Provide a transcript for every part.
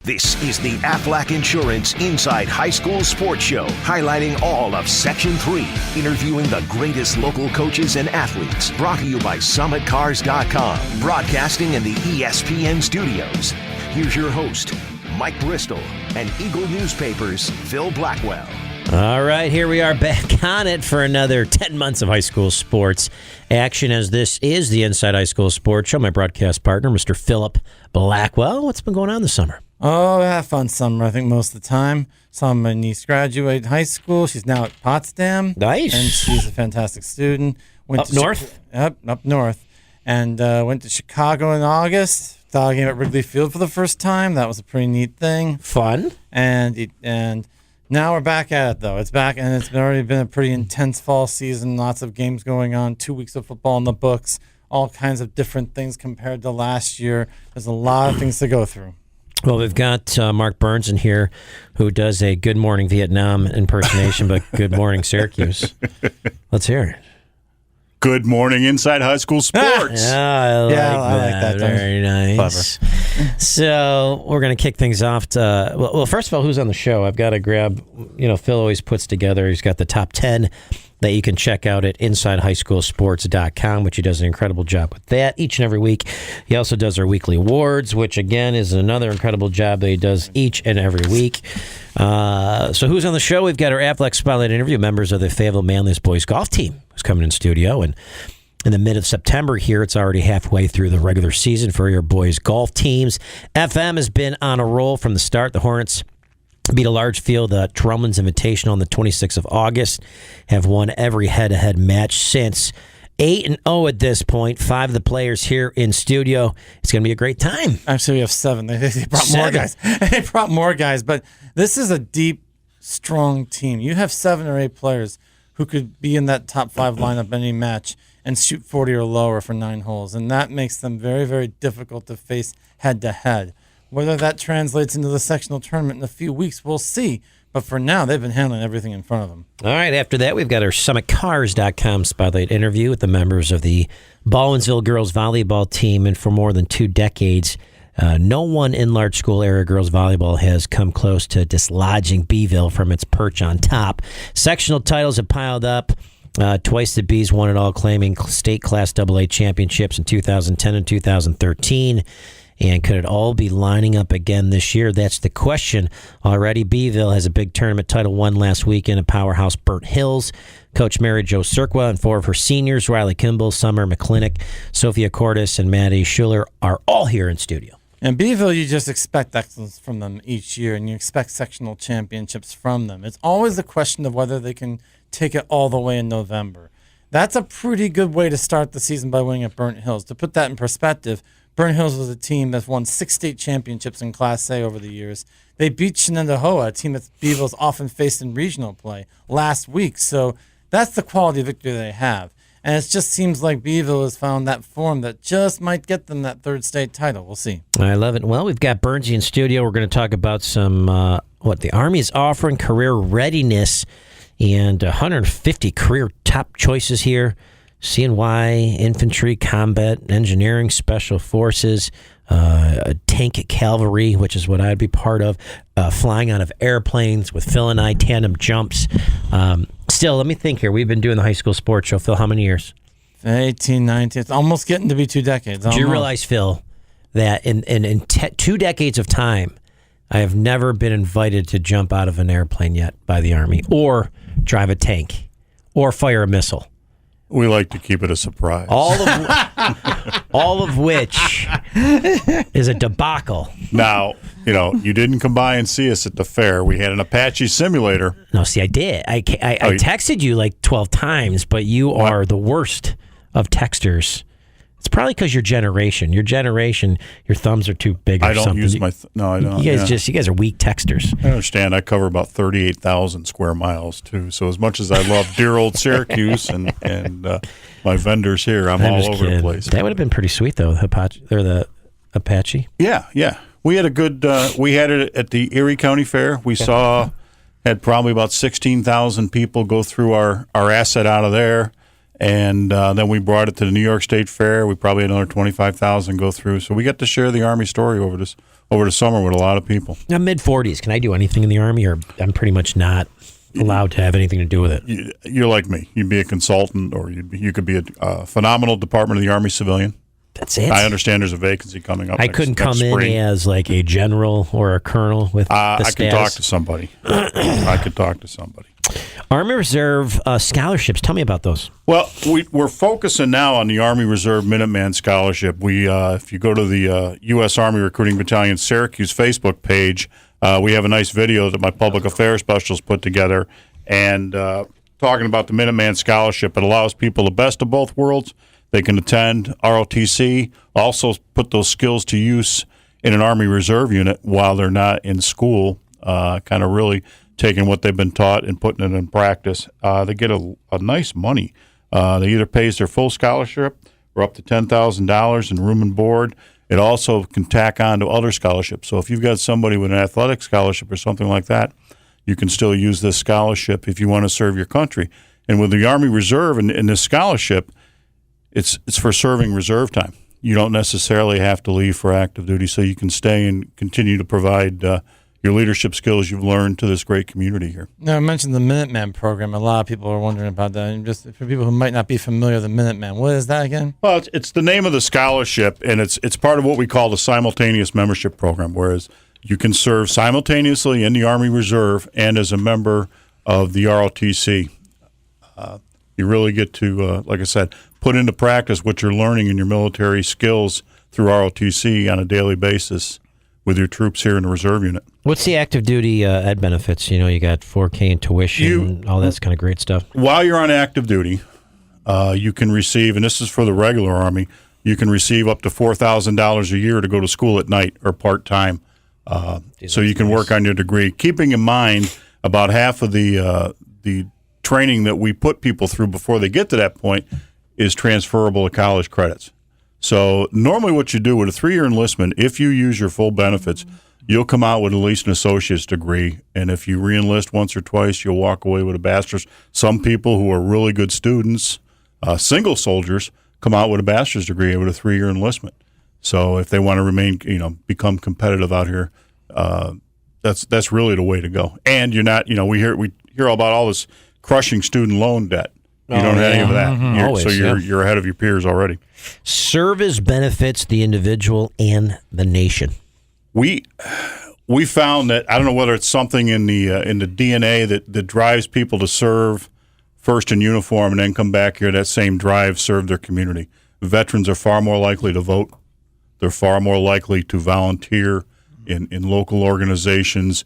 This is the Aflac Insurance Inside High School Sports Show, highlighting all of Section 3, interviewing the greatest local coaches and athletes. Brought to you by SummitCars.com, broadcasting in the ESPN studios. Here's your host, Mike Bristol, and Eagle Newspapers' Phil Blackwell. All right, here we are back on it for another 10 months of high school sports action, as this is the Inside High School Sports Show. My broadcast partner, Mr. Philip Blackwell. What's been going on this summer? Oh, I have fun summer, I think, most of the time. Saw my niece graduate high school. She's now at Potsdam. Nice. And she's a fantastic student. Up north? Yep, up north. And went to Chicago in August. Saw a game at Wrigley Field for the first time. That was a pretty neat thing. Fun. And now we're back at it, though. It's back, and it's already been a pretty intense fall season. Lots of games going on, 2 weeks of football in the books, all kinds of different things compared to last year. There's a lot of things to go through. Well, we've got Mark Burns in here, who does a Good Morning Vietnam impersonation, but Good Morning Syracuse. Let's hear it. Good morning, Inside High School Sports. I like that. Very nice. Clever. So we're going to kick things off. Well, first of all, who's on the show? I've got to grab, Phil always puts together, he's got the top 10 that you can check out at InsideHighSchoolSports.com, which he does an incredible job with that each and every week. He also does our weekly awards, which, again, is another incredible job that he does each and every week. So who's on the show? We've got our Aflac Spotlight interview, members of the Fayetteville Manlius boys golf team, who's coming in studio. And in the mid of September here, it's already halfway through the regular season for your boys golf teams. FM has been on a roll from the start. The Hornets beat a large field at Trumland's Invitational on the 26th of August, have won every head-to-head match since. 8-0 at this point. 5 of the players here in studio. It's going to be a great time. Actually, we have 7. They brought more guys. They brought more guys, but this is a deep, strong team. You have 7 or 8 players who could be in that top 5 lineup any match and shoot 40 or lower for 9 holes, and that makes them very, very difficult to face head-to-head. Whether that translates into the sectional tournament in a few weeks, we'll see. But for now, they've been handling everything in front of them. All right, after that, we've got our SummitCars.com spotlight interview with the members of the Baldwinsville girls volleyball team. And for more than 2 decades, no one in large school area girls volleyball has come close to dislodging Beeville from its perch on top. Sectional titles have piled up. Twice the Bees won it all, claiming state class AA championships in 2010 and 2013. And could it all be lining up again this year? That's the question. Already, Beeville has a big tournament title won last weekend at Powerhouse Burnt Hills. Coach Mary Jo Cirqua and 4 of her seniors, Riley Kimball, Summer McClintock, Sophia Cordes, and Maddie Schuler, are all here in studio. And Beeville, you just expect excellence from them each year, and you expect sectional championships from them. It's always a question of whether they can take it all the way in November. That's a pretty good way to start the season by winning at Burnt Hills. To put that in perspective, Burnt Hills was a team that's won 6 state championships in Class A over the years. They beat Shenandoah, a team that Beeville's often faced in regional play, last week. So that's the quality of victory they have. And it just seems like Beeville has found that form that just might get them that 3rd state title. We'll see. I love it. Well, we've got Burnsy in studio. We're going to talk about some what the Army is offering, career readiness, and 150 career top choices here. CNY, infantry, combat, engineering, special forces, tank cavalry, which is what I'd be part of, flying out of airplanes with Phil and I, tandem jumps. Still, let me think here. We've been doing the high school sports show, Phil, how many years? 18, 19. It's almost getting to be 2 decades. Do you realize, Phil, that in 2 decades of time, I have never been invited to jump out of an airplane yet by the Army, or drive a tank, or fire a missile? We like to keep it a surprise. All of which is a debacle. Now, you didn't come by and see us at the fair. We had an Apache simulator. No, see, I did. I texted you like 12 times, but you are the worst of texters. It's probably because your generation, your thumbs are too big or something. something. Use my no, I don't. You guys are weak texters. I understand. I cover about 38,000 square miles too. So as much as I love dear old Syracuse and my vendors here, I'm all over the place. That would have been pretty sweet though, the Apache. Yeah. We had a good. We had it at the Erie County Fair. We had probably about 16,000 people go through our asset out of there. And then we brought it to the New York State Fair. We probably had another 25,000 go through. So we got to share the Army story over this over the summer with a lot of people. I'm mid-40s. Can I do anything in the Army, or I'm pretty much not allowed to have anything to do with it? You're like me. You'd be a consultant, or you could be a phenomenal Department of the Army civilian. That's it. I understand there's a vacancy coming up. I couldn't come in as like a general or a colonel with the I could talk status? to somebody. I could talk to somebody. Army Reserve scholarships. Tell me about those. Well, we're focusing now on the Army Reserve Minuteman Scholarship. If you go to the U.S. Army Recruiting Battalion Syracuse Facebook page, we have a nice video that my public affairs specialist put together, and talking about the Minuteman Scholarship. It allows people the best of both worlds. They can attend ROTC, also put those skills to use in an Army Reserve unit while they're not in school, kind of really taking what they've been taught and putting it in practice. They get a nice money. They either pays their full scholarship or up to $10,000 in room and board. It also can tack on to other scholarships. So if you've got somebody with an athletic scholarship or something like that, you can still use this scholarship if you want to serve your country. And with the Army Reserve and this scholarship, it's for serving reserve time. You don't necessarily have to leave for active duty, so you can stay and continue to provide your leadership skills you've learned to this great community here. Now, I mentioned the Minuteman program. A lot of people are wondering about that. And just for people who might not be familiar with the Minuteman, what is that again? Well, it's the name of the scholarship, and it's part of what we call the simultaneous membership program, whereas you can serve simultaneously in the Army Reserve and as a member of the ROTC. You really get to, like I said, put into practice what you're learning in your military skills through ROTC on a daily basis with your troops here in the reserve unit. What's the active duty ed benefits? You know, you got 4K in tuition, all that's kind of great stuff. While you're on active duty, you can receive, and this is for the regular Army, you can receive up to $4,000 a year to go to school at night or part-time. So you can work on your degree. Keeping in mind about half of the training that we put people through before they get to that point is transferable to college credits. So normally what you do with a 3-year enlistment, if you use your full benefits, you'll come out with at least an associate's degree. And if you re-enlist once or twice, you'll walk away with a bachelor's. Some people who are really good students, single soldiers, come out with a bachelor's degree with a 3-year enlistment. So if they want to remain, become competitive out here, that's really the way to go. And you're not, we hear about all this crushing student loan debt. You don't have any of that. You're ahead of your peers already. Service benefits the individual and the nation. We found that, I don't know whether it's something in the DNA that drives people to serve first in uniform and then come back here. That same drive serve their community. Veterans are far more likely to vote. They're far more likely to volunteer in local organizations.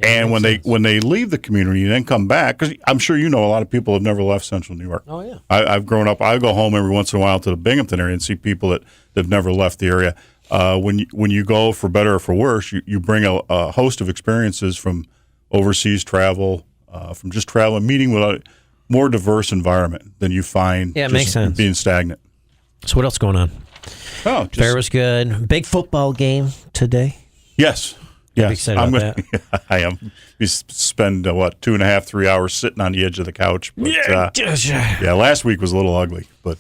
And when they leave the community and then come back, because I'm sure a lot of people have never left Central New York. Oh, yeah. I've grown up. I go home every once in a while to the Binghamton area and see people that have never left the area. When you go, for better or for worse, you bring a host of experiences from overseas travel, from just traveling, meeting with a more diverse environment than you find makes sense. Being stagnant. So what else going on? Fair was good. Big football game today. Yes. Yes, excited about that. I am. We spend 2.5, 3 hours sitting on the edge of the couch. But, last week was a little ugly, but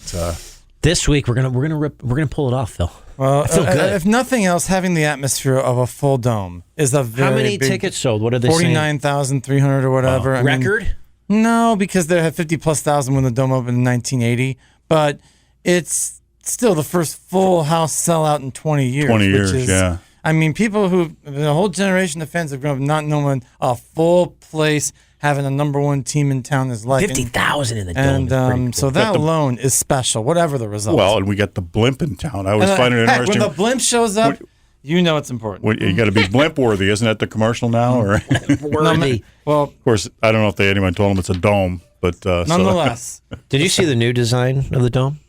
this week we're gonna pull it off, Phil. Well, I feel good. If nothing else, having the atmosphere of a full dome is a very How many big, tickets sold? What are they saying? 49,300 or whatever. Record? No, because they had 50,000+ when the dome opened in 1980, but it's still the first full house sellout in 20 years. 20 years, yeah. I mean, people the whole generation of fans have grown up not knowing a full place having a number one team in town is like. 50,000 in the dome. And so that alone is special, whatever the result. Well, and we got the blimp in town. I always find it interesting. When the blimp shows up, it's important. You got to be blimp worthy, isn't that the commercial now? Or worthy. Well, of course, I don't know if anyone told them it's a dome, but nonetheless. Did you see the new design of the dome?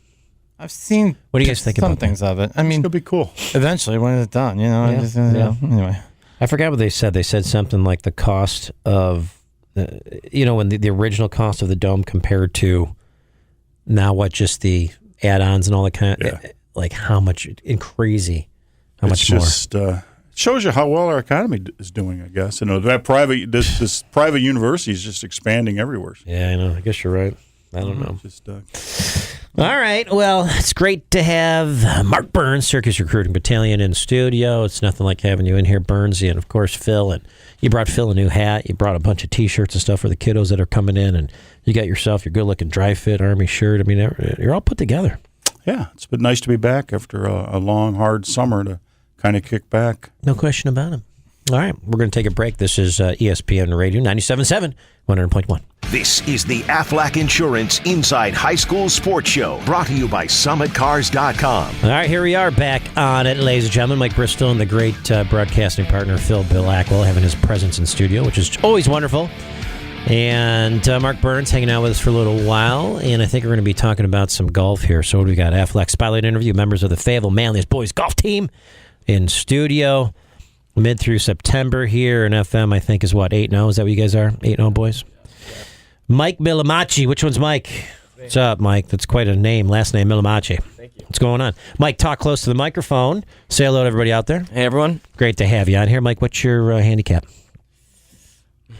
I've seen. What do you guys think some about things of it? I mean, it'll be cool eventually when it's done. Anyway, I forgot what they said. They said something like the cost of, when the original cost of the dome compared to now what just the add-ons and all that kind of like how much crazy, how much more. It shows you how well our economy is doing. I guess that this private university is just expanding everywhere. Yeah, I know. I guess you're right. I don't know. All right. Well, it's great to have Mark Burns, Syracuse Recruiting Battalion, in studio. It's nothing like having you in here, Burnsy, and of course Phil. And you brought Phil a new hat. You brought a bunch of T-shirts and stuff for the kiddos that are coming in, and you got yourself your good-looking dry fit Army shirt. I mean, you're all put together. Yeah, it's been nice to be back after a long, hard summer to kind of kick back. No question about it. All right, we're going to take a break. This is ESPN Radio 97.7, 100.1. This is the Aflac Insurance Inside High School Sports Show, brought to you by SummitCars.com. All right, here we are back on it, ladies and gentlemen. Mike Bristol and the great broadcasting partner, Phil Blackwell, having his presence in studio, which is always wonderful. And Mark Burns hanging out with us for a little while. And I think we're going to be talking about some golf here. So what do we got? Aflac Spotlight interview, members of the Fayetteville Manlius boys golf team in studio. Mid through September here in FM, I think, is what, 8-0? Is that what you guys are? 8-0, boys? Yeah. Mike Millamachi. Which one's Mike? What's up, Mike? That's quite a name. Last name, Millamachi. Thank you. What's going on? Mike, talk close to the microphone. Say hello to everybody out there. Hey, everyone. Great to have you on here. Mike, what's your handicap?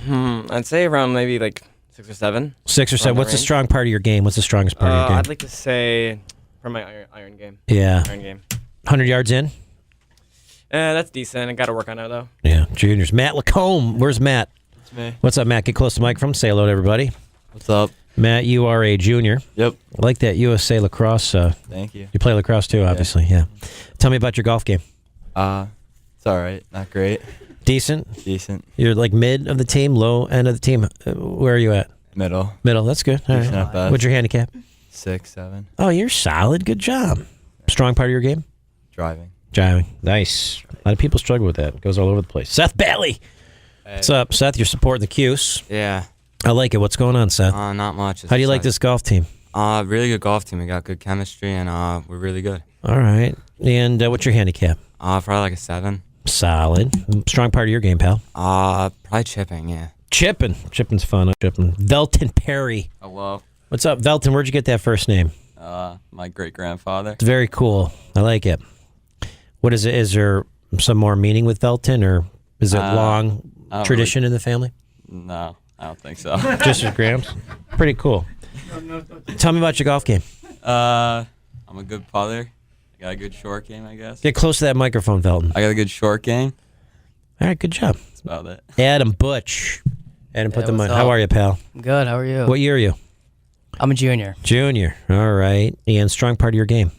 I'd say around maybe like 6 or 7. 6 or 7. What's the strong part of your game? What's the strongest part of your game? I'd like to say from my iron game. Yeah. Iron game. 100 yards in? That's decent. I got to work on it, though. Yeah, juniors. Matt Lacombe. Where's Matt? It's me. What's up, Matt? Get close to the microphone. Say hello to everybody. What's up? Matt, you are a junior. Yep. I like that USA lacrosse. Thank you. You play lacrosse too, obviously. Yeah. Tell me about your golf game. It's all right. Not great. Decent? Decent. You're like mid of the team, low end of the team. Where are you at? Middle. Middle. That's good. All right. Not bad. What's your handicap? 6, 7. Oh, you're solid. Good job. Strong part of your game? Driving. Driving. Nice. A lot of people struggle with that. It goes all over the place. Seth Bailey. Hey. What's up, Seth? You're supporting the Cuse. Yeah. I like it. What's going on, Seth? Not much. How do you like this golf team? Really good golf team. We got good chemistry, and we're really good. All right. And what's your handicap? Probably like a 7. Solid. Strong part of your game, pal? Probably chipping, yeah. Chipping. Chipping's fun. Chipping. Velton Perry. Hello. What's up, Velton? Where'd you get that first name? My great-grandfather. It's very cool. I like it. What is it? Is there some more meaning with Velton, or is it long tradition in the family? No, I don't think so. Just your Grams? Pretty cool. Tell me about your golf game. I'm a good putter. I got a good short game, I guess. Get close to that microphone, Velton. I got a good short game. All right, good job. That's about it. Adam Butch. Adam, put the mic. what's How up? are you, pal? Good. How are you? What year are you? I'm a junior. Junior. All right. And strong part of your game?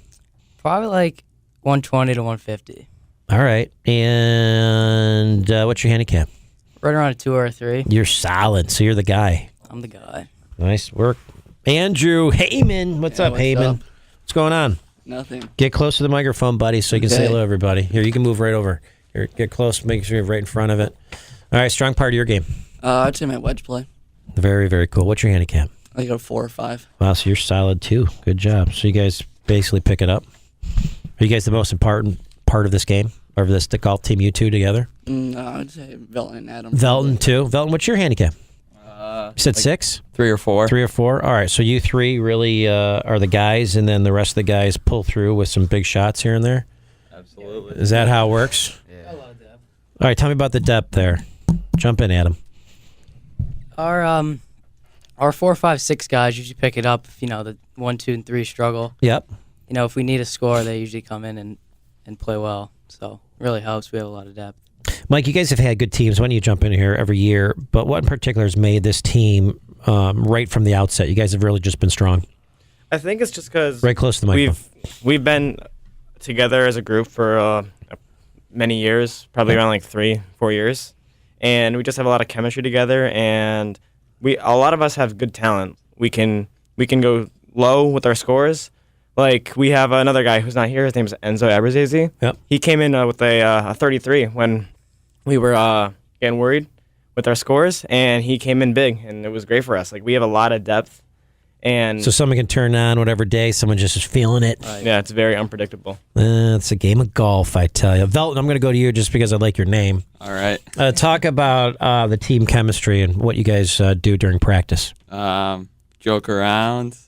Probably like 120 to 150. All right. And what's your handicap? Right around a 2 or a 3. You're solid, so you're the guy. I'm the guy. Nice work. Andrew Heyman. What's up, Heyman? What's going on? Nothing. Get close to the microphone, buddy, so you can say Okay. hello to everybody. Here, you can move right over. Here, get close. Make sure you're right in front of it. All right, strong part of your game. I'd say my wedge play. Very, very cool. What's your handicap? I go 4 or 5. Wow, so you're solid, too. Good job. So you guys basically pick it up. Are you guys the most important part of this game? Or of this the golf team, you two together? No, I'd say Velton and Adam. Velton, too. Velton, what's your handicap? You said like 6? 3 or 4. 3 or 4? All right, so you three really are the guys, and then the rest of the guys pull through with some big shots here and there? Absolutely. Is that how it works? Yeah. All right, tell me about the depth there. Jump in, Adam. Our 4, 5, 6 guys usually pick it up if, the 1, 2, and 3 struggle. Yep. If we need a score, they usually come in and play well. So it really helps. We have a lot of depth. Mike, you guys have had good teams. Why don't you jump in here every year? But what in particular has made this team right from the outset? You guys have really just been strong. I think it's just because Right close to the microphone. we've been together as a group for many years, probably around like 3-4 years, and we just have a lot of chemistry together. And a lot of us have good talent. We can go low with our scores. Like, we have another guy who's not here. His name is Enzo Abrazazi. Yep. He came in with a 33 when we were getting worried with our scores, and he came in big, and it was great for us. Like, we have a lot of depth, and So someone can turn on whatever day. Someone just is feeling it. yeah, it's very unpredictable. It's a game of golf, I tell you. Velton, I'm going to go to you just because I like your name. All right. Talk about the team chemistry and what you guys do during practice. Joke around.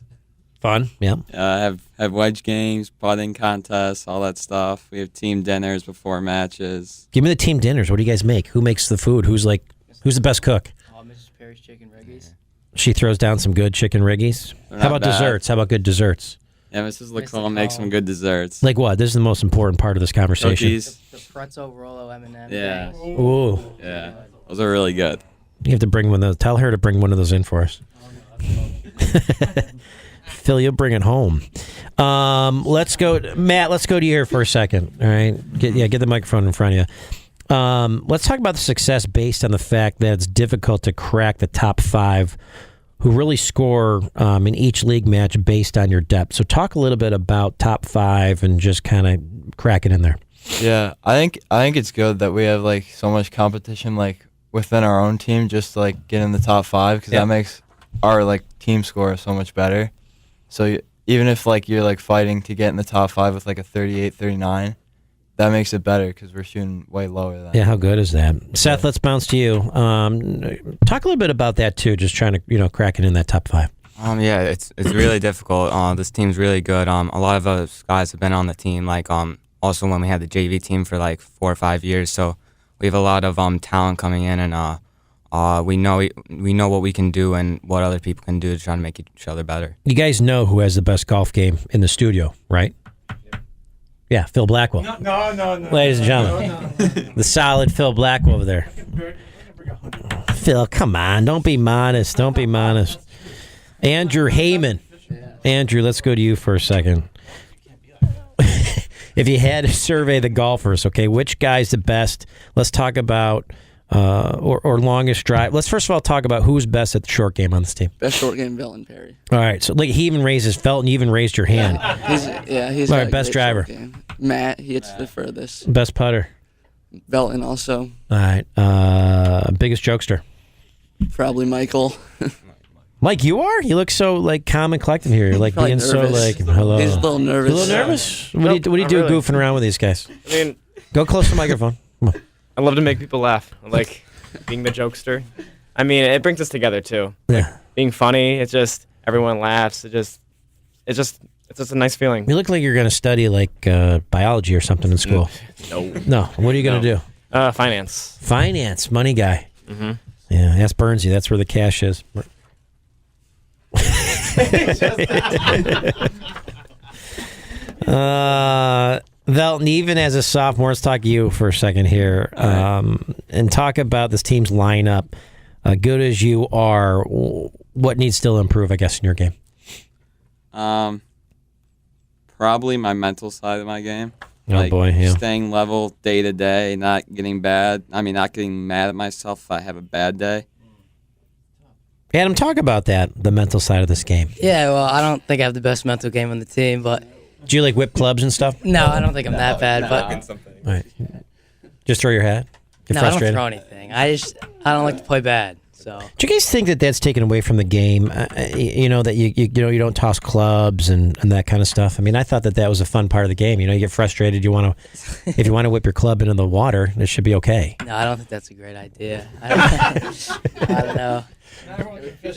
Fun, yeah. Have wedge games, putting contests, all that stuff. We have team dinners before matches. Give me the team dinners. What do you guys make? Who makes the food? Who's the best cook? Mrs. Perry's chicken reggies. She throws down some good chicken riggies. They're How not about bad. desserts? How about good desserts? Yeah, Mrs. LaColle makes some good desserts. Like what? This is the most important part of this conversation. Cookies. The pretzel Rolo M&M. Yeah. Ooh. Yeah. Those are really good. You have to bring one of those. Tell her to bring one of those in for us. Phil, you'll bring it home. Let's go, Matt. Let's go to you here for a second. All right, get the microphone in front of you. Let's talk about the success based on the fact that it's difficult to crack the top 5, who really score in each league match based on your depth. So, talk a little bit about top 5 and just kind of crack it in there. Yeah, I think it's good that we have like so much competition like within our own team, just to, like get in the top 5 because that makes our like team score so much better. So even if like you're like fighting to get in the top 5 with like a 38, 39, that makes it better because we're shooting way lower than. Yeah, how good is that? Seth, let's bounce to you. Talk a little bit about that too. Just trying to crack it in that top 5. Yeah, it's really difficult. This team's really good. A lot of us guys have been on the team. Like also when we had the JV team for like 4 or 5 years, so we have a lot of talent coming in, and we know what we can do and what other people can do to try to make each other better. You guys know who has the best golf game in the studio, right? Yeah, Phil Blackwell. No. Ladies and gentlemen, the solid Phil Blackwell over there. Phil, come on. Don't be modest. Andrew Heyman. Andrew, let's go to you for a second. If you had to survey the golfers, okay, which guy's the best? Let's talk about or longest drive. Let's first of all talk about who's best at the short game on this team. Best short game, Velton Perry. All right, so like he even raises Felton. You even raised your hand. He's all got right. a Best great driver. short game. Matt, he hits the furthest. Best putter. Velton also. All right. Biggest jokester. Probably Michael. Mike, you are? You look so like calm and collected here. You're like Probably being nervous. so like hello. He's a little nervous. You a little nervous? What do you do really. goofing around with these guys? I mean, Go close to the microphone. Come on. I love to make people laugh. I like being the jokester. I mean, it brings us together too. Yeah. Being funny, it's just everyone laughs. It's just a nice feeling. You look like you're going to study like biology or something in school. No. What are you going to do? Finance. Finance, money guy. Mm-hmm. Yeah, ask Bernsey. That's where the cash is. Velton, even as a sophomore, let's talk to you for a second here and talk about this team's lineup. Good as you are, what needs still to improve, I guess, in your game? Probably my mental side of my game. Oh, boy, yeah. Staying level day to day, not getting mad at myself if I have a bad day. Adam, talk about that, the mental side of this game. Yeah, well, I don't think I have the best mental game on the team, but Do you like whip clubs and stuff? no, I don't think I'm that bad. But All right. Just throw your hat? Get no, frustrated? I don't throw anything. I don't like to play bad. So Do you guys think that that's taken away from the game? That you don't toss clubs and that kind of stuff. I mean, I thought that was a fun part of the game. You get frustrated. If you want to whip your club into the water, it should be okay. no, I don't think that's a great idea. I don't know.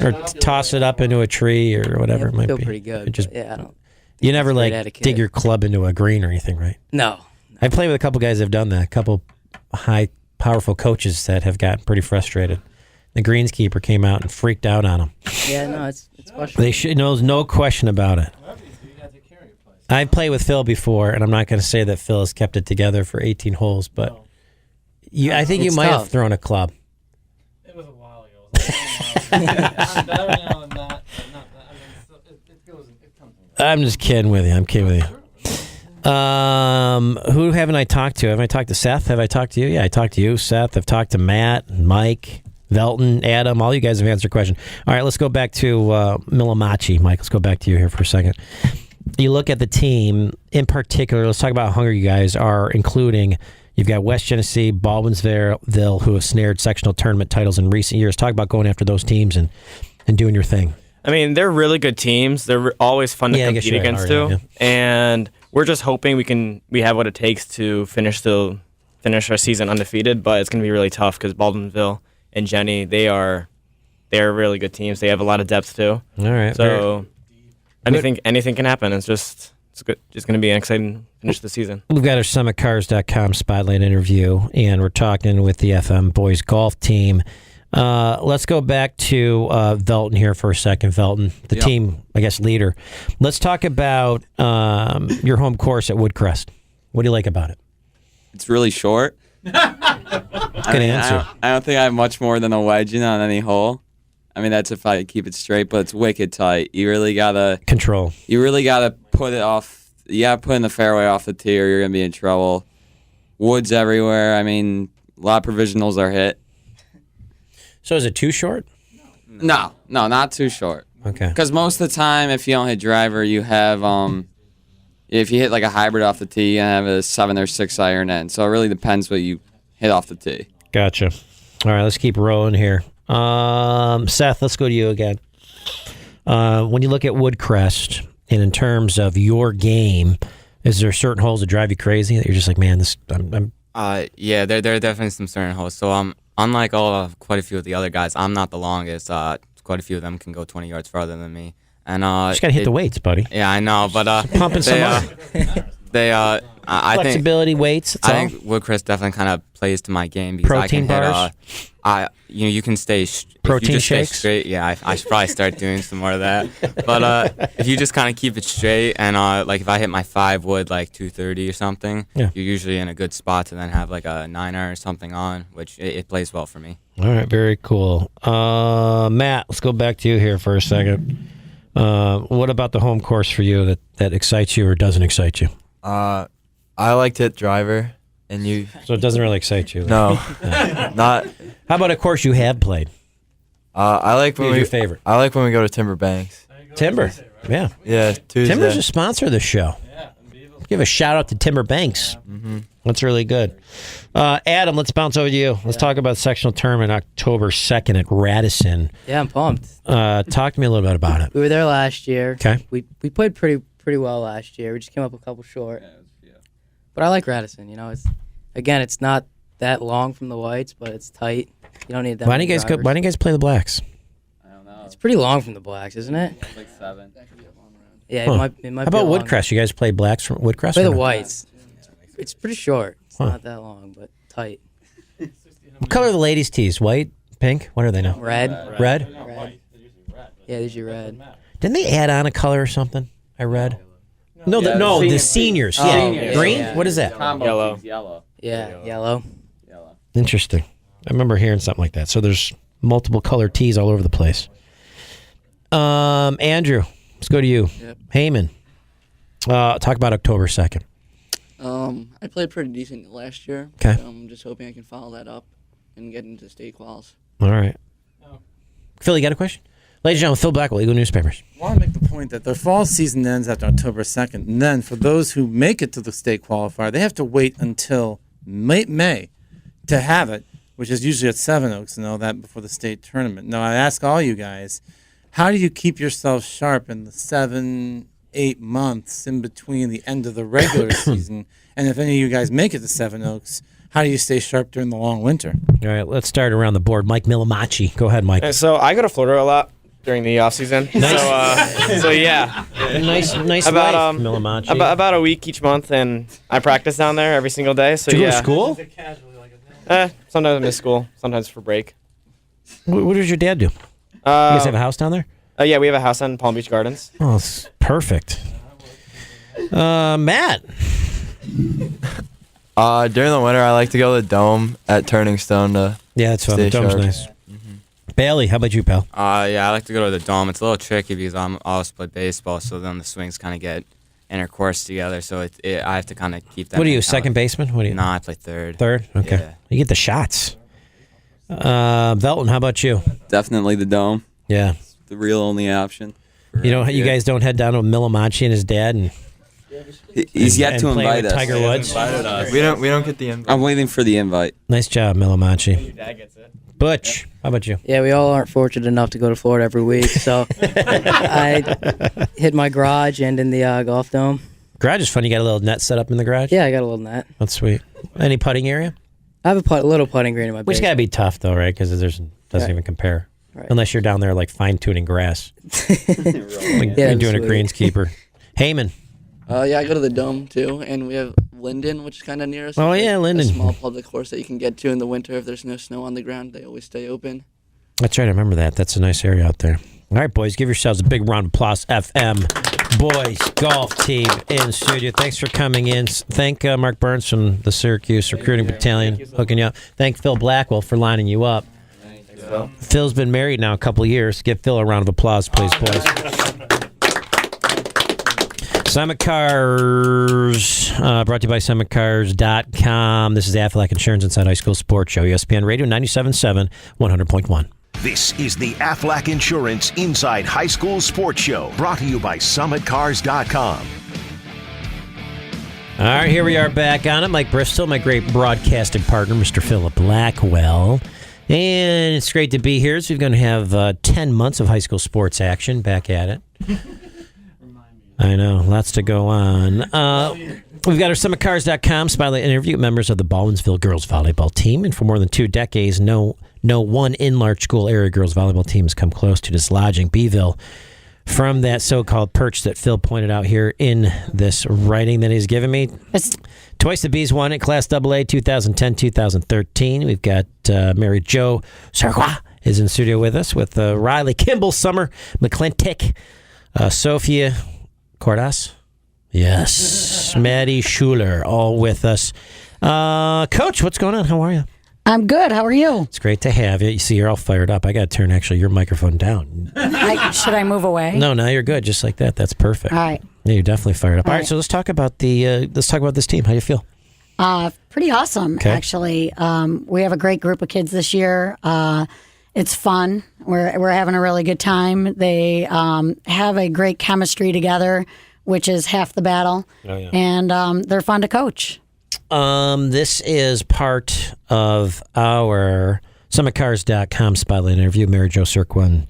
Or toss it up into a tree or whatever it might feel be. pretty good. It just but yeah, I don't. you never it's great like etiquette. dig your club into a green or anything, right? No. I played with a couple guys that have done that. A couple high, powerful coaches that have gotten pretty frustrated. The greenskeeper came out and freaked out on them. Yeah, no, it's questionable. They should know, no question about it. I've played with Phil before, and I'm not going to say that Phil has kept it together for 18 holes, but I think you It's might have tough. thrown a club. It was a while ago. I'm better now than that. It comes. I'm just kidding with you. I'm kidding with you. Who haven't I talked to? Have I talked to Seth? Have I talked to you? Yeah, I talked to you, Seth. I've talked to Matt, Mike, Velton, Adam. All you guys have answered a question. All right, let's go back to Millamachi. Mike, let's go back to you here for a second. You look at the team in particular. Let's talk about how hungry you guys are, including you've got West Genesee, Baldwinsville, who have snared sectional tournament titles in recent years. Talk about going after those teams and doing your thing. I mean, they're really good teams. They're always fun to Yeah, I guess compete you're right. against All right, too. And we're just hoping we have what it takes to finish our season undefeated. But it's going to be really tough because Baldwinsville and Jenny, they're really good teams. They have a lot of depth too. All right. So anything can happen. It's going to be an exciting finish to the season. We've got our SummitCars.com spotlight interview, and we're talking with the FM boys golf team. Let's go back to Velton here for a second. Velton, the team, I guess, leader. Let's talk about your home course at Woodcrest. What do you like about it? It's really short. Good answer. I don't think I have much more than a wedge in on any hole. I mean, that's if I keep it straight, but it's wicked tight. You really gotta control. You really gotta put it off. You gotta put in the fairway off the tee, or you're gonna be in trouble. Woods everywhere. I mean, a lot of provisionals are hit. So is it too short? No, not too short. Okay. Because most of the time, if you don't hit driver, you have if you hit like a hybrid off the tee, you have a 7 or 6 iron in. So it really depends what you hit off the tee. Gotcha. All right, let's keep rolling here. Seth, let's go to you again. When you look at Woodcrest, and in terms of your game, is there certain holes that drive you crazy that you're just like, man, this? Yeah, there are definitely some certain holes. So unlike quite a few of the other guys, I'm not the longest. Quite a few of them can go 20 yards farther than me. And just gotta hit the weights, buddy. Yeah, I know, but pumping some up. I flexibility, weights. I think Woodcrest definitely kind of plays to my game because protein I can bars. You can stay protein stay shakes. Straight. Yeah, I should probably start doing some more of that. But if you just kind of keep it straight and like if I hit my 5 wood like 230 or something, you're usually in a good spot to then have like a 9er or something on, which it plays well for me. All right, very cool. Matt, let's go back to you here for a second. What about the home course for you that excites you or doesn't excite you? I like to hit driver, and you. So it doesn't really excite you. No, not. How about a course you have played? I like when your favorite. I like when we go to Timber Banks. Timber, yeah. Tuesday. Timber's a sponsor of the show. Give a shout out to Timber Banks. Mm-hmm. That's really good. Adam, let's bounce over to you. Let's talk about sectional tournament October 2nd at Radisson. Yeah, I'm pumped. Talk to me a little bit about it. We were there last year. Okay. We played pretty well last year. We just came up a couple short. But I like Radisson. You know, it's not that long from the whites, but it's tight. You don't need that. Why don't you guys play the blacks? I don't know. It's pretty long from the blacks, isn't it? It's like 7. Yeah, it might. How about Woodcrest? You guys play blacks from Woodcrest? Play the whites. It's pretty short. It's not that long, but tight. What color are the ladies' tees? White, pink? What are they now? Red. Red? Yeah, these are red. Didn't they add on a color or something? I read. No, the seniors. Yeah, Seniors. green. Yeah. What is that? Yellow. Yeah, yellow. Interesting. I remember hearing something like that. So there's multiple color tees all over the place. Andrew, let's go to you. Yep. Heyman. Talk about October 2nd. I played pretty decent last year. Okay. I'm just hoping I can follow that up and get into state quals. All right. Phil, you got a question? Ladies and gentlemen, Phil Blackwell, Eagle Newspapers. I want to make the point that the fall season ends after October 2nd, and then for those who make it to the state qualifier, they have to wait until May to have it, which is usually at Seven Oaks and all that before the state tournament. Now, I ask all you guys, how do you keep yourself sharp in the 7-8 months in between the end of the regular season? And if any of you guys make it to Seven Oaks, how do you stay sharp during the long winter? All right, let's start around the board. Mike Milamachi. Go ahead, Mike. So I go to Florida a lot during the off season. So yeah. Nice about life, Milamachi. about a week each month, and I practice down there every single day. So Do you yeah. go to school? Sometimes I miss school. Sometimes for break. What does your dad do? You guys have a house down there? Yeah, we have a house on Palm Beach Gardens. Oh, it's perfect. Matt. During the winter, I like to go to the Dome at Turning Stone to that's fun. stay The dome's sharp. nice. Bailey, how about you, pal? Yeah, I like to go to the Dome. It's a little tricky because I also play baseball, so then the swings kind of get intercoursed together. So I have to kind of keep that. What are you, mentality. second baseman? What are you? No, I play third. Third? Okay. Yeah. You get the shots. Velton, how about you? Definitely the Dome. Yeah. The real only option. You guys don't head down to Milamachi and his dad and He's yet to play invite with us. Tiger Woods. We don't get the invite. I'm waiting for the invite. Nice job, Milamachi. Your dad gets it. Butch, how about you? Yeah, we all aren't fortunate enough to go to Florida every week, so I hit my garage and in the golf dome. Garage is fun. You got a little net set up in the garage? Yeah, I got a little net. That's sweet. Any putting area? I have a little putting green in my Which basement. got to be tough, though, right? Because doesn't even compare. Right. Unless you're down there, like, fine-tuning grass. Like, you're doing a sweet. greenskeeper. Heyman. Yeah, I go to the Dome, too, and we have Linden, which is kind of near us. Oh, It's yeah, Linden. A small public course that you can get to in the winter if there's no snow on the ground. They always stay open. That's right. I remember that. That's a nice area out there. All right, boys, give yourselves a big round of applause. FM boys golf team in studio. Thanks for coming in. Thank Mark Burns from the Syracuse Recruiting Battalion hooking you up. Thank Phil Blackwell for lining you up. Thanks, Phil. Phil's been married now a couple of years. Give Phil a round of applause, please, boys. Summit Cars, brought to you by SummitCars.com. This is the Aflac Insurance Inside High School Sports Show. ESPN Radio 97.7, 100.1. This is the Aflac Insurance Inside High School Sports Show, brought to you by SummitCars.com. All right, here we are back on it. Mike Bristol, my great broadcasting partner, Mr. Philip Blackwell. And it's great to be here. So we're going to have 10 months of high school sports action back at it. I know, lots to go on. We've got our SummitCars.com spotlight interview with members of the Baldwinsville girls volleyball team. And for more than 2 decades, no one in-large school area girls volleyball team has come close to dislodging Beeville from that so-called perch that Phil pointed out here in this writing that he's given me. Twice the Bees won it, Class AA 2010-2013. We've got Mary Jo Sarqua is in studio with us with Riley Kimball, Summer McClintock, Sophia Cordas. Yes. Maddie Schuler, all with us. Coach, what's going on? How are you? I'm good. How are you? It's great to have you. You see, you're all fired up. I got to turn, actually, your microphone down. Should I move away? No, you're good. Just like that. That's perfect. All right. Yeah, you're definitely fired up. All right, so let's talk about this team. How do you feel? Pretty awesome, actually. We have a great group of kids this year. It's fun. We're having a really good time. They have a great chemistry together, which is half the battle. Oh, yeah. And they're fun to coach. This is part of our SummitCars.com spotlight interview. Mary Jo Sarqua and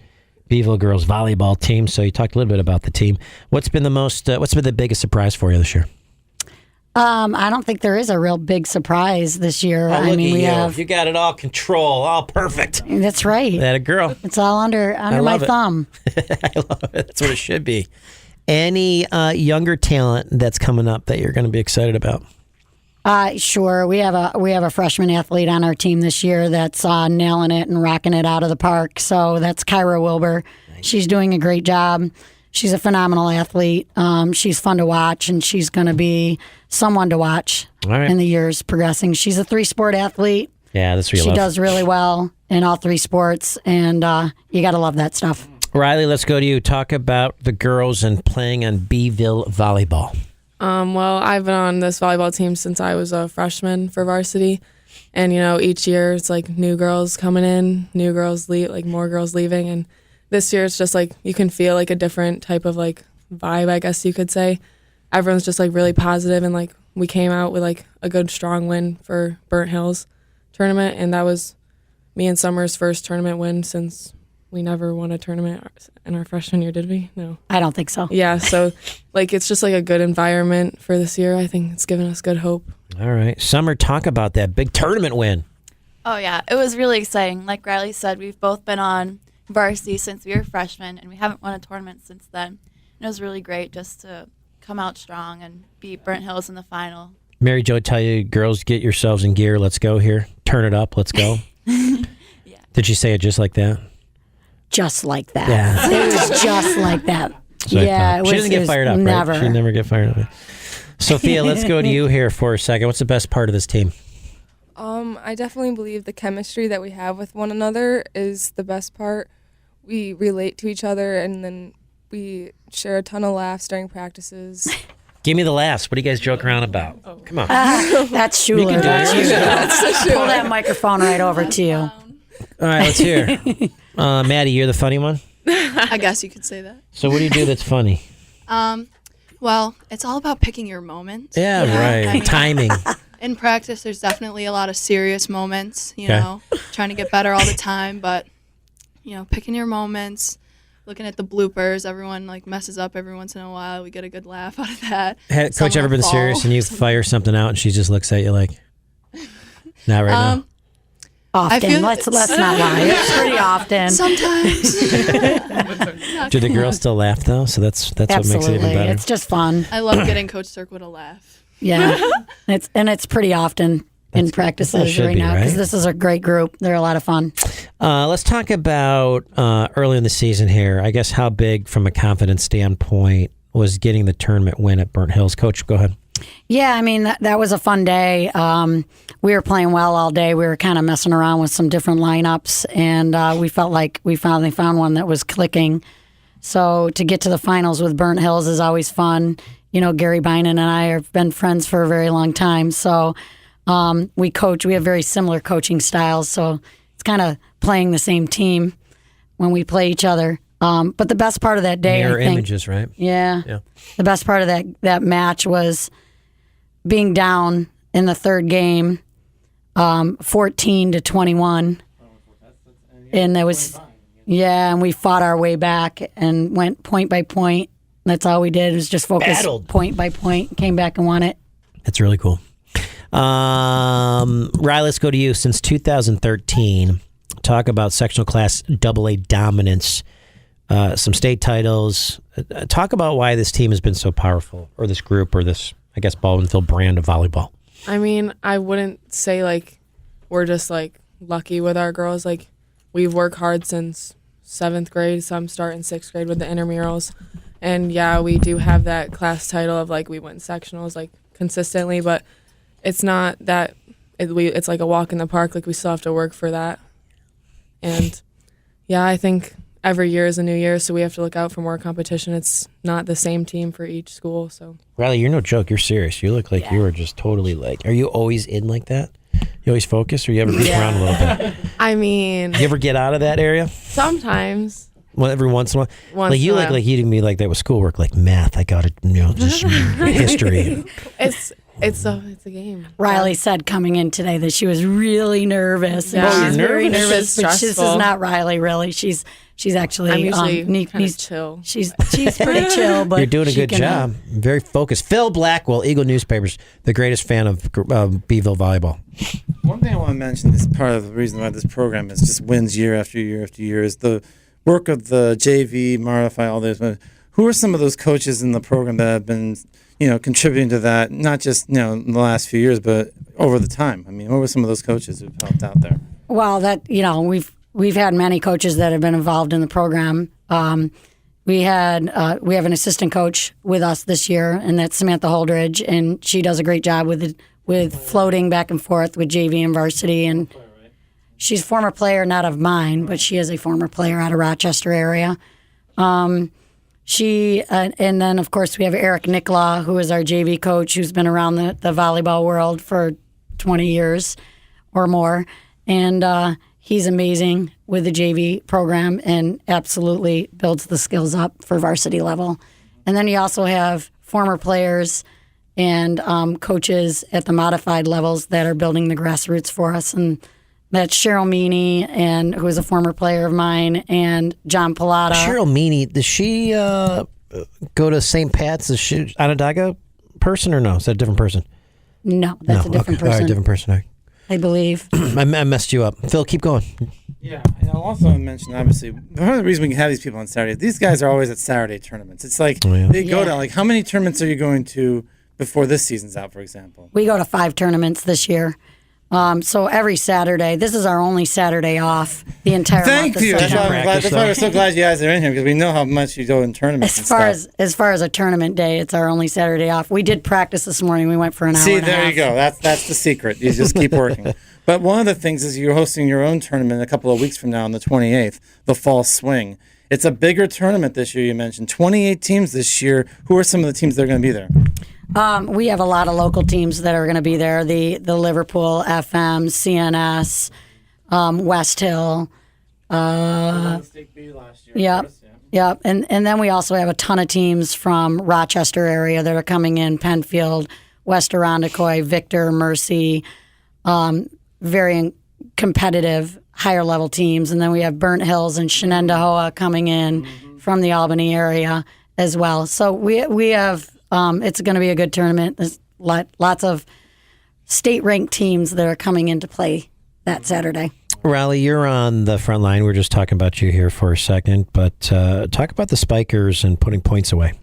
Beeville girls volleyball team. So you talked a little bit about the team. What's been the biggest surprise for you this year? I don't think there is a real big surprise this year. You got it all control, all perfect. That's right. That a girl. It's all under my thumb. I love it. That's what it should be. Any younger talent that's coming up that you're going to be excited about? Sure. We have a freshman athlete on our team this year that's nailing it and rocking it out of the park. So that's Kyra Wilbur. Nice. She's doing a great job. She's a phenomenal athlete. She's fun to watch, and she's going to be someone to watch in the years progressing. She's a 3-sport athlete. Yeah, that's what she does really well in all 3 sports, and you got to love that stuff. Riley, let's go to you. Talk about the girls and playing on Beeville volleyball. Well, I've been on this volleyball team since I was a freshman for varsity. And, each year it's like new girls coming in, new girls more girls leaving. And this year it's just like you can feel like a different type of like vibe, I guess you could say. Everyone's just like really positive, and like we came out with like a good strong win for Burnt Hills tournament. And that was me and Summer's first tournament win since we never won a tournament in our freshman year, did we? No. I don't think so. Yeah, so it's just like a good environment for this year. I think it's given us good hope. All right. Summer, talk about that big tournament win. Oh, yeah. It was really exciting. Like Riley said, we've both been on varsity since we were freshmen, and we haven't won a tournament since then. And it was really great just to come out strong and beat Burnt Hills in the final. Mary Jo, tell you, girls, get yourselves in gear. Let's go here. Turn it up. Let's go. Yeah. Did she say it just like that? Just like that. Yeah. It was just like that. So yeah, she doesn't get fired up, never. Right? She never get fired up. Sophia, let's go to you here for a second. What's the best part of this team? I definitely believe the chemistry that we have with one another is the best part. We relate to each other, and then we share a ton of laughs during practices. Give me the laughs. What do you guys joke around about? Oh. Come on. That's Schuler. Pull that microphone right over to you. All right, let's hear. Maddie, you're the funny one? I guess you could say that. So what do you do that's funny? Well, it's all about picking your moments. Yeah, right. I mean, timing. In practice, there's definitely a lot of serious moments, you know, trying to get better all the time. But, picking your moments, looking at the bloopers, everyone messes up every once in a while. We get a good laugh out of that. Has Coach ever been serious and you fire something out and she just looks at you like, not right now? Often. Let's not lie. It's pretty often. Sometimes. Do the girls still laugh though? So that's what makes it even better. It's just fun. I love getting Coach Sarqua to laugh. Yeah, it's pretty often. in practices right now because this is a great group. They're a lot of fun. Let's talk about early in the season here. I guess how big, from a confidence standpoint, was getting the tournament win at Burnt Hills. Coach, go ahead. Yeah, I mean, that was a fun day. We were playing well all day. We were kind of messing around with some different lineups, and we felt like we finally found one that was clicking. So to get to the finals with Burnt Hills is always fun. You know, Gary Bynan and I have been friends for a very long time. So we coach. We have very similar coaching styles. So it's kind of playing the same team when we play each other. But the best part of that day, Mirror I think, images, right? Yeah. The best part of that match was being down in the third game, 14-21, and there was, and we fought our way back and went point by point. That's all we did was just focus point by point. Came back and won it. That's really cool. Riley, let's go to you. Since 2013, talk about sectional class AA dominance, some state titles. Talk about why this team has been so powerful, or this group, or this, I guess, Baldwinville brand of volleyball. I mean, I wouldn't say like we're just like lucky with our girls. Like we've worked hard since 7th grade. Some start in 6th grade with the intramurals. And yeah, we do have that class title of like we win sectionals like consistently, but it's not that it's like a walk in the park. Like we still have to work for that. And yeah, I think every year is a new year, so we have to look out for more competition. It's not the same team for each school. So Riley, you're no joke. You're serious. You look like you were just totally like. Are you always in like that? You always focus, or you ever goof around a little bit? I mean, you ever get out of that area? Sometimes. Well, every once in a while. Like you look like you didn't be like that with schoolwork, like math. I got it, just history. It's a game. Riley said coming in today that she was really nervous. Yeah. She's very nervous? nervous. But this is Stressful. not Riley, really. She's actually I'm usually kind of chill. She's pretty chill, but you're doing a she good can, job. Very focused. Phil Blackwell, Eagle Newspapers, the greatest fan of Beeville volleyball. One thing I want to mention is part of the reason why this program is just wins year after year after year is the work of the JV, Martify, all those. Who are some of those coaches in the program that have been, contributing to that? Not just in the last few years, but over the time. I mean, what were some of those coaches who've helped out there? Well, we've had many coaches that have been involved in the program. We have an assistant coach with us this year, and that's Samantha Holdridge, and she does a great job with floating back and forth with JV and varsity. And she's a former player, not of mine, but she is a former player out of Rochester area. And then of course we have Eric Nicklaw, who is our JV coach, who's been around the volleyball world for 20 years or more, and he's amazing with the JV program and absolutely builds the skills up for varsity level. And then you also have former players and coaches at the modified levels that are building the grassroots for us, and that's Cheryl Meany, who is a former player of mine, and John Pilata. Cheryl Meany, does she go to St. Pat's? Is she Onondaga person or no? Is that a different person? No, that's a different person. All right, different person. All right. I believe. I messed you up. Phil, keep going. Yeah, and I'll also mention, obviously, part of the reason we can have these people on Saturday, these guys are always at Saturday tournaments. It's like they go to, how many tournaments are you going to before this season's out, for example? We go to 5 tournaments this year. So every Saturday, this is our only Saturday off the entire month of September. That's why we're so glad you guys are in here, because we know how much you go in tournaments. As far as a tournament day, it's our only Saturday off. We did practice this morning. We went for an hour. See, and a there half. you go. That's the secret. You just keep working. But one of the things is you're hosting your own tournament a couple of weeks from now on the 28th, the Fall Swing. It's a bigger tournament this year, you mentioned. 28 teams this year. Who are some of the teams that are going to be there? We have a lot of local teams that are going to be there. The Liverpool, FM, CNS, West Hill. Yep. And then we also have a ton of teams from Rochester area that are coming in, Penfield, West Irondequoit, Victor, Mercy, very competitive, higher level teams. And then we have Burnt Hills and Shenendahowa coming in from the Albany area as well. So we have... it's going to be a good tournament. There's lots of state-ranked teams that are coming into play that Saturday. Riley, you're on the front line. We're just talking about you here for a second, but talk about the Spikers and putting points away.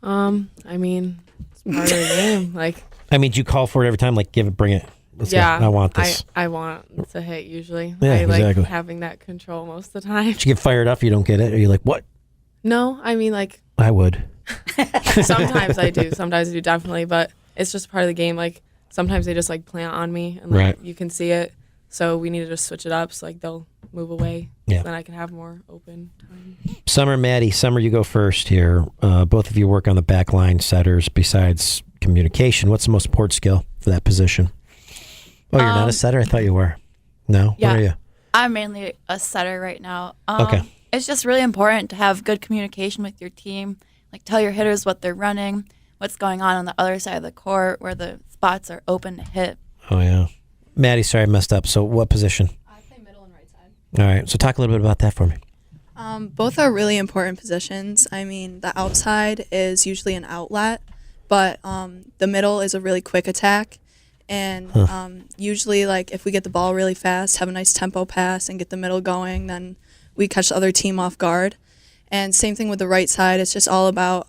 I mean, it's part of the game. Do you call for it every time? Bring it. I want this. I want to hit usually. Yeah, I like exactly. having that control most of the time. Did you get fired up? You don't get it? Are you like, what? No, I mean, like, I would. sometimes I do. Sometimes I do, definitely. But it's just part of the game. Like, sometimes they just, like, plant on me. And, like, Right. you can see it. So we need to just switch it up. So, like, they'll move away. Yeah. So then I can have more open time. Summer, Maddie, Summer, you go first here. Both of you work on the back line setters besides communication. What's the most important skill for that position? Oh, you're not a setter? I thought you were. No? Yeah. What are you? I'm mainly a setter right now. Okay. It's just really important to have good communication with your team. Like, tell your hitters what they're running, what's going on the other side of the court, where the spots are open to hit. Oh, yeah. Maddie, sorry I messed up. So what position? I play middle and right side. All right. So talk a little bit about that for me. Both are really important positions. I mean, the outside is usually an outlet, but the middle is a really quick attack. And usually, like, if we get the ball really fast, have a nice tempo pass, and get the middle going, then we catch the other team off guard. And same thing with the right side. It's just all about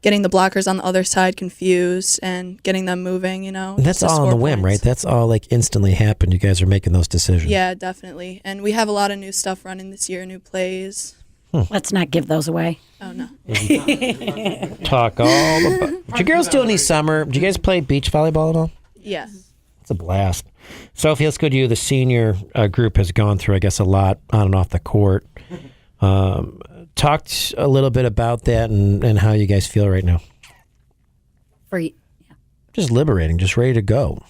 getting the blockers on the other side confused and getting them moving, you know. That's to all on score the whim, points. right? That's all, like, instantly happened. You guys are making those decisions. Yeah, definitely. And we have a lot of new stuff running this year, new plays. Let's not give those away. Oh, no. Talk all about... What you girls do any summer? Do you guys play beach volleyball at all? Yes. It's a blast. Sophie, let's go to you. The senior group has gone through, I guess, a lot on and off the court. Talked a little bit about that and how you guys feel right now. Just liberating, just ready to go.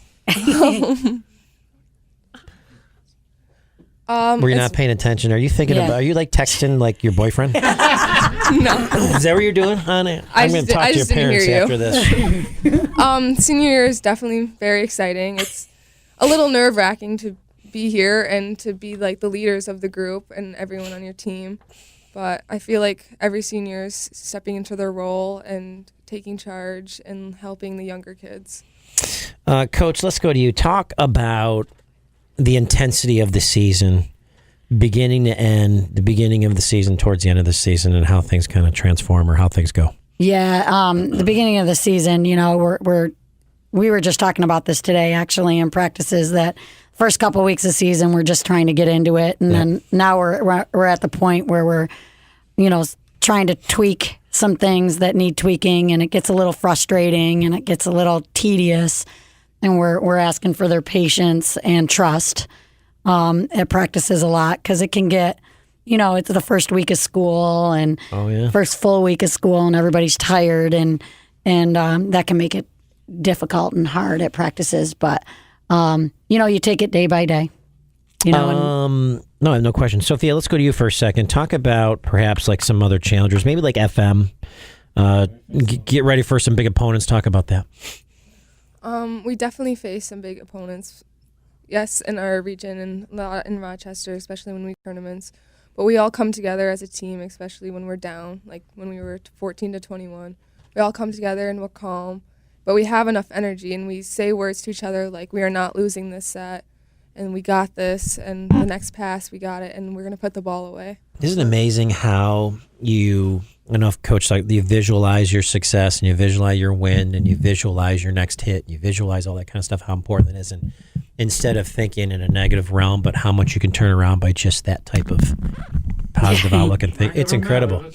Were you not paying attention? Are you thinking about? Are you like texting like your boyfriend? No. Is that what you're doing, honey? I'm going to talk to your parents after this. Senior year is definitely very exciting. It's a little nerve-wracking to be here and to be like the leaders of the group and everyone on your team. But I feel like every senior is stepping into their role and taking charge and helping the younger kids. Coach, let's go to you. Talk about the intensity of the season, beginning to end, the beginning of the season towards the end of the season, and how things kind of transform or how things go. Yeah, the beginning of the season, you know, we were just talking about this today, actually, in practices, that first couple of weeks of season, we're just trying to get into it, and then now we're at the point where we're, you know, trying to tweak some things that need tweaking, and it gets a little frustrating and it gets a little tedious, and we're asking for their patience and trust at practices a lot, because it can get, you know, it's the first week of school and first full week of school, and everybody's tired, and that can make it difficult and hard at practices. But you know, you take it day by day. You know. No, I have no question. Sophia, let's go to you for a second. Talk about perhaps like some other challengers, maybe like FM. Get ready for some big opponents. Talk about that. We definitely face some big opponents, yes, in our region and a lot in Rochester, especially when we tournaments. But we all come together as a team, especially when we're down, like when we were 14 to 21. We all come together and we're calm, but we have enough energy, and we say words to each other like, we are not losing this set, and we got this, and the next pass, we got it, and we're going to put the ball away. Isn't it amazing how you, I don't know if Coach, like, you visualize your success and you visualize your win and you visualize your next hit, you visualize all that kind of stuff, how important that is, and instead of thinking in a negative realm, but how much you can turn around by just that type of positive outlook and think. It's incredible.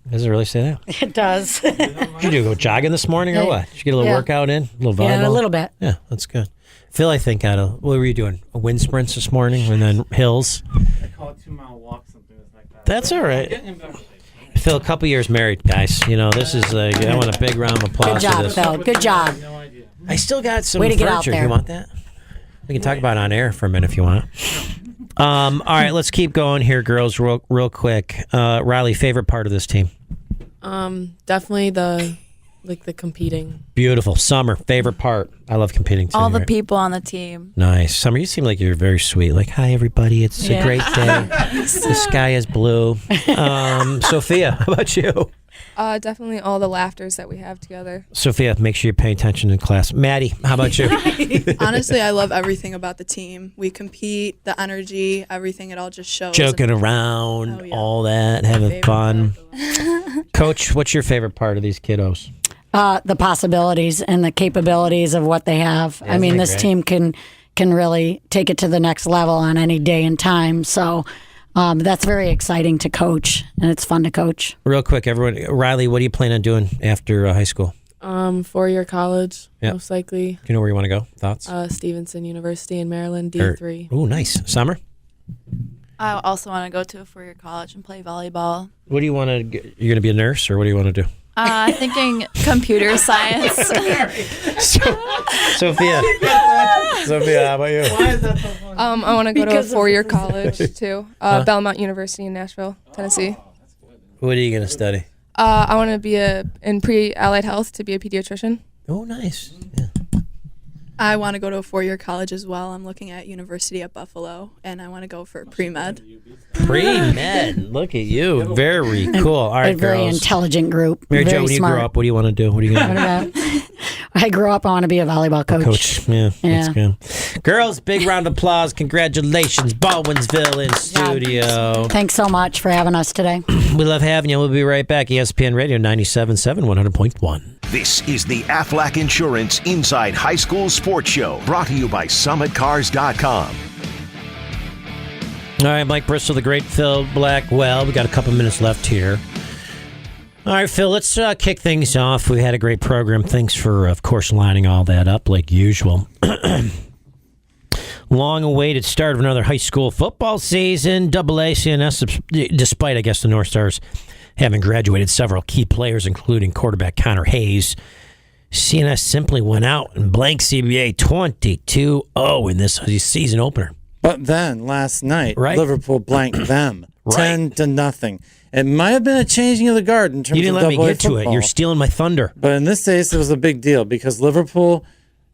Does it really say that? It does. Did you do, go jogging this morning or what? Did you get a little workout in? A little volleyball? Yeah, a little bit. Yeah, that's good. Phil, I think, what were you doing? A wind sprints this morning and then hills? I call it 2-mile walk, something like that. That's all right. Phil, a couple years married, guys. You know, this is I want a big round of applause. Good job, for this. Phil. Good job. I still got some Way to get out furniture. there. You want that? We can talk about it on air for a minute if you want. All right, let's keep going here, girls, real quick. Riley, favorite part of this team? Definitely the competing. Beautiful. Summer, favorite part. I love competing too. All the right? people on the team. Nice. Summer, you seem like you're very sweet. Like, hi, everybody. It's a great day. The sky is blue. Sophia, how about you? Definitely all the laughters that we have together. Sophia, make sure you pay attention in class. Maddie, how about you? Honestly, I love everything about the team. We compete, the energy, everything. It all just shows. Joking around, all that, having fun. Coach, what's your favorite part of these kiddos? the possibilities and the capabilities of what they have. Yeah, I mean, isn't this that team can really take it to the next level on any day and time. So that's very exciting to coach, and it's fun to coach. Real quick, everyone. Riley, what do you plan on doing after high school? 4-year college, Yep. most likely. Do you know where you want to go? Thoughts? Stevenson University in Maryland, D3. Oh, nice. Summer? I also want to go to a 4-year college and play volleyball. What do you want to get? You're going to be a nurse, or what do you want to do? Thinking computer science. Sophia, how about you? Why is that so funny? I want to go to a Because of 4-year the college too. Belmont University in Nashville, Tennessee. What are you going to study? I want to be in pre-allied health to be a pediatrician. Oh, nice. Yeah. I want to go to a 4-year college as well. I'm looking at University at Buffalo, and I want to go for pre-med. Pre-med. Look at you. Very cool. All right, A very girls. intelligent group. Mary very Jo, when you smart. grow up, what do you want to do? What are you going to do? I grew up, I want to be a volleyball coach. Yeah, Yeah. that's good. Girls, big round of applause. Congratulations. Baldwinsville in studio. Thanks so much for having us today. We love having you. We'll be right back. ESPN Radio 97.7, 100.1. This is the Aflac Insurance Inside High School Sports Show, brought to you by SummitCars.com. All right, Mike Bristol, the great Phil Blackwell. We got a couple minutes left here. All right, Phil, let's kick things off. We had a great program. Thanks for, of course, lining all that up like usual. Long-awaited start of another high school football season. AA CNS, despite, I guess, the North Stars having graduated several key players, including quarterback Connor Hayes, CNS simply went out and blanked CBA 22-0 in this season opener. But then last night, Right. Liverpool blanked them Right. 10-0. It might have been a changing of the guard in terms You didn't of let me AA get to it. football. You're stealing my thunder. But in this case, it was a big deal because Liverpool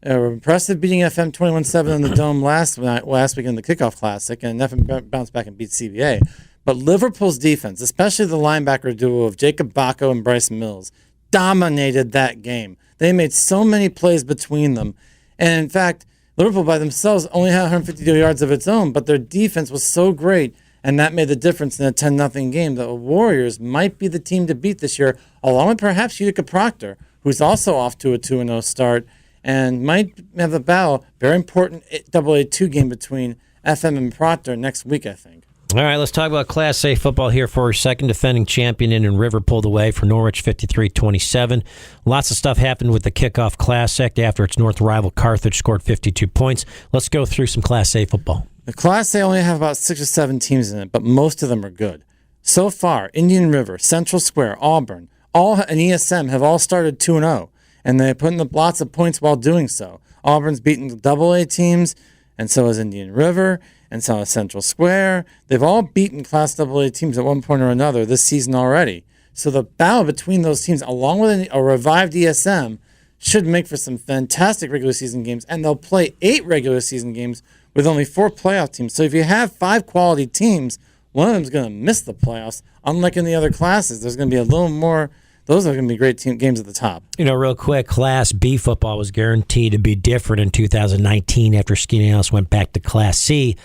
were impressive beating FM 21-7 in the Dome last week in the Kickoff Classic, and FM bounced back and beat CBA. But Liverpool's defense, especially the linebacker duo of Jacob Bacco and Bryce Mills, dominated that game. They made so many plays between them. And in fact, Liverpool by themselves only had 152 yards of its own, but their defense was so great, and that made the difference in a 10-0 game. The Warriors might be the team to beat this year, along with perhaps Utica Proctor, who's also off to a 2-0 start, and might have a battle, very important AA2 game between FM and Proctor next week, I think. All right, let's talk about Class A football here for a second. Defending champion in River pulled away for Norwich 53-27. Lots of stuff happened with the Kickoff Classic after its North rival Carthage scored 52 points. Let's go through some Class A football. The Class A only have about 6 or 7 teams in it, but most of them are good. So far, Indian River, Central Square, Auburn, and ESM have all started 2-0, and they put in lots of points while doing so. Auburn's beaten the AA teams, and so has Indian River, and so has Central Square. They've all beaten Class AA teams at one point or another this season already. So the battle between those teams, along with a revived ESM, should make for some fantastic regular season games, and they'll play 8 regular season games with only 4 playoff teams. So if you have 5 quality teams, one of them's going to miss the playoffs. Unlike in the other classes, there's going to be a little more. Those are going to be great games at the top. You know, real quick, Class B football was guaranteed to be different in 2019 after Skeena went back to Class C,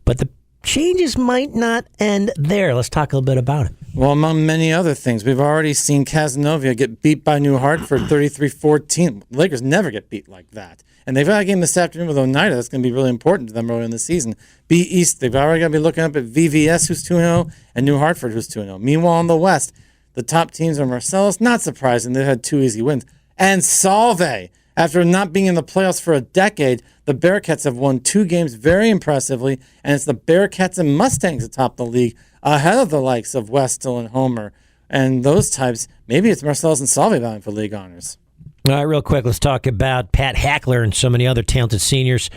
but the changes might not end there. Let's talk a little bit about it. Well, among many other things, we've already seen Casanova get beat by New Hartford 33-14. The Lakers never get beat like that. And they've got a game this afternoon with Oneida that's going to be really important to them early in the season. B East, they've already got to be looking up at VVS, who's 2-0, and New Hartford, who's 2-0. Meanwhile, in the West, the top teams are Marcellus, not surprising, they've had 2 easy wins. And Salve, after not being in the playoffs for a decade, the Bearcats have won 2 games very impressively, and it's the Bearcats and Mustangs atop the league, ahead of the likes of Westill and Homer. And those types, maybe it's Marcellus and Salve vying for league honors. All right, real quick, let's talk about Pat Hackler and so many other talented seniors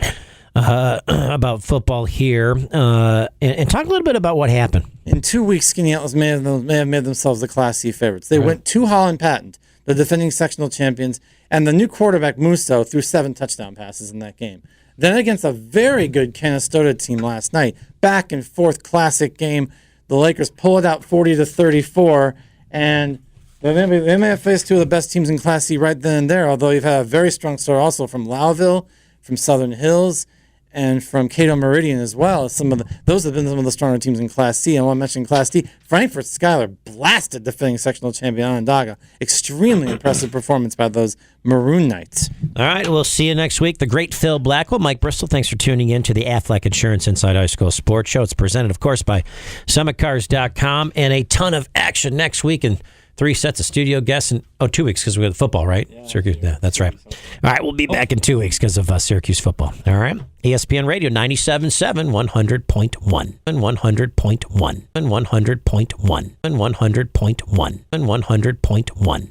about football here, and talk a little bit about what happened. In 2 weeks, Skinny Atlas may have made themselves the Class C favorites. They went to Holland Patent, the defending sectional champions, and the new quarterback, Musso, threw 7 touchdown passes in that game. Then against a very good Canastota team last night, back and forth classic game, the Lakers pull it out 40-34, and they may have faced 2 of the best teams in Class C right then and there, although you've had a very strong start also from Lowville, from Southern Hills, and from Cato Meridian as well. Those have been some of the stronger teams in Class C. I want to mention Class D. Frankfurt Schuyler blasted defending sectional champion Onondaga. Extremely impressive performance by those Maroon Knights. All right, we'll see you next week. The great Phil Blackwell, Mike Bristol, thanks for tuning in to the Aflac Insurance Inside High School Sports Show. It's presented, of course, by SummitCars.com, and a ton of action next week and 3 sets of studio guests in 2 weeks because we have football, right? Yeah, Syracuse. Yeah, that's right. All right, we'll be back in 2 weeks because of Syracuse football. All right. ESPN Radio 97.7, 100.1, and 100.1, and 100.1, and 100.1, and 100.1, and 100.1.